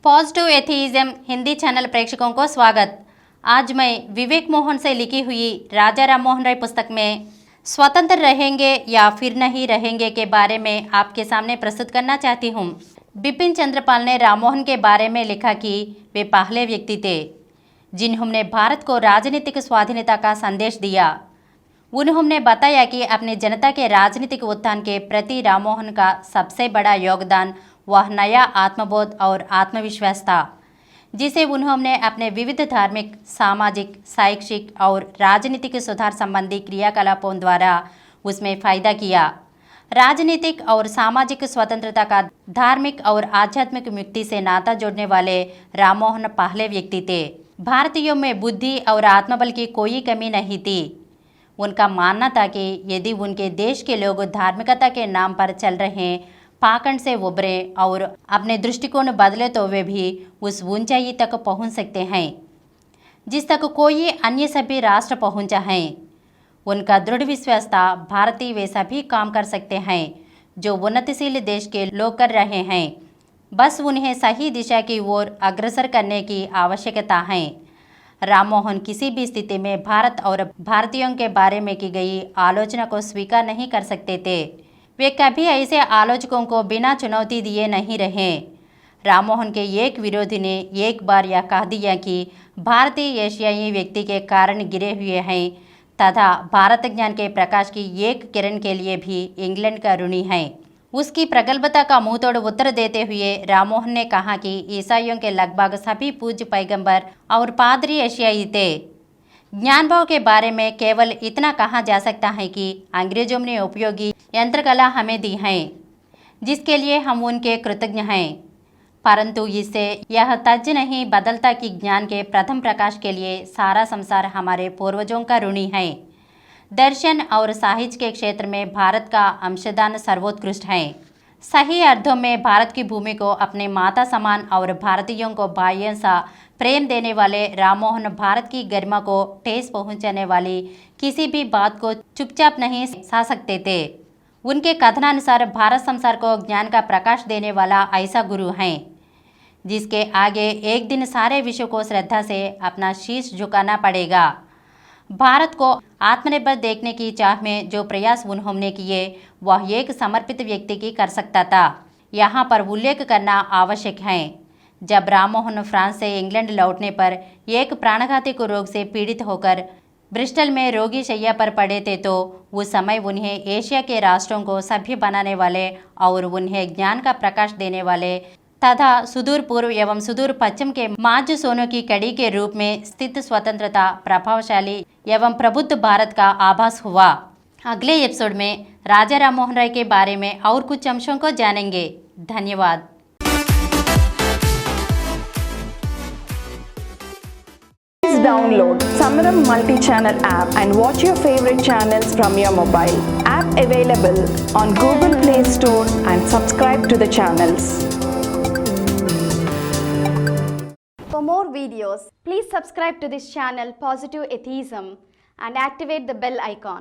Positive एथीइज्म Hindi channel प्रेक्षकों को स्वागत। आज मैं विवेक मोहन से लिखी हुई राजा राम मोहन राय पुस्तक में स्वतंत्र रहेंगे या फिर नहीं रहेंगे के बारे में आपके सामने प्रस्तुत करना चाहती हूँ। बिपिन चंद्रपाल ने राममोहन के बारे में लिखा कि वे पहले व्यक्ति थे जिन्होंने भारत को राजनीतिक स्वाधीनता का संदेश दिया। उन्होंने बताया कि अपनी जनता के राजनीतिक उत्थान के प्रति राममोहन का सबसे बड़ा योगदान वह नया आत्मबोध और आत्मविश्वास था जिसे उन्होंने अपने विविध धार्मिक, सामाजिक, शैक्षिक और राजनीतिक सुधार संबंधी क्रियाकलापों द्वारा उसमें फायदा किया। राजनीतिक और सामाजिक स्वतंत्रता का धार्मिक और आध्यात्मिक मुक्ति से नाता जोड़ने वाले राममोहन पहले व्यक्ति थे। भारतीयों में बुद्धि और आत्मबल की कोई कमी नहीं थी। उनका मानना था कि यदि उनके देश के लोग धार्मिकता के नाम पर चल रहे पाखंड से उभरे और अपने दृष्टिकोण बदले तो वे भी उस ऊंचाई तक पहुंच सकते हैं जिस तक कोई अन्य सभी राष्ट्र पहुंचा है। उनका दृढ़ विश्वास था भारतीय वे सभी काम कर सकते हैं जो उन्नतिशील देश के लोग कर रहे हैं, बस उन्हें सही दिशा की ओर अग्रसर करने की आवश्यकता है। राममोहन किसी भी स्थिति में भारत और भारतीयों के बारे में की गई आलोचना को स्वीकार नहीं कर सकते थे। वे कभी ऐसे आलोचकों को बिना चुनौती दिए नहीं रहे। राममोहन के एक विरोधी ने एक बार यह कह दिया कि भारतीय एशियाई व्यक्ति के कारण गिरे हुए हैं तथा भारत ज्ञान के प्रकाश की एक किरण के लिए भी इंग्लैंड का ऋणी है। उसकी प्रगल्भता का मुंह तोड़ उत्तर देते हुए राममोहन ने कहा कि ईसाइयों के लगभग सभी पूज्य पैगंबर और पादरी एशियाई थे। ज्ञान भाव के बारे में केवल इतना कहा जा सकता है कि अंग्रेजों ने उपयोगी यंत्रकला हमें दी है जिसके लिए हम उनके कृतज्ञ हैं, परंतु इससे यह तथ्य नहीं बदलता कि ज्ञान के प्रथम प्रकाश के लिए सारा संसार हमारे पूर्वजों का ऋणी है। दर्शन और साहित्य के क्षेत्र में भारत का अंशदान सर्वोत्कृष्ट है। सही अर्थों में भारत की भूमि को अपने माता समान और भारतीयों को भाइयों सा प्रेम देने वाले राममोहन भारत की गरिमा को ठेस पहुंचाने वाली किसी भी बात को चुपचाप नहीं सह सकते थे। उनके कथनानुसार भारत संसार को ज्ञान का प्रकाश देने वाला ऐसा गुरु है जिसके आगे एक दिन सारे विश्व को श्रद्धा से अपना शीश झुकाना पड़ेगा। भारत को आत्मनिर्भर देखने की चाह में जो प्रयास उन्होंने किए वह एक समर्पित व्यक्ति की कर सकता था। यहाँ पर उल्लेख करना आवश्यक है, जब राममोहन फ्रांस से इंग्लैंड लौटने पर एक प्राणघाती रोग से पीड़ित होकर ब्रिस्टल में रोगी शैया पर पड़े थे तो उस समय उन्हें एशिया के राष्ट्रों को सभ्य बनाने वाले और उन्हें ज्ञान का प्रकाश देने वाले तथा सुदूर पूर्व एवं सुदूर पश्चिम के माझ सोनों की कड़ी के रूप में स्थित स्वतंत्रता, प्रभावशाली एवं प्रबुद्ध भारत का आभास हुआ। अगले एपिसोड में राजा राम मोहन राय के बारे में और कुछ अंशों को जानेंगे। धन्यवाद। Please download Samaram multi-channel app and watch your favorite channels from your mobile. App available on Google Play Store and subscribe to the channels. For more videos, please subscribe to this channel Positive Atheism and activate the bell icon.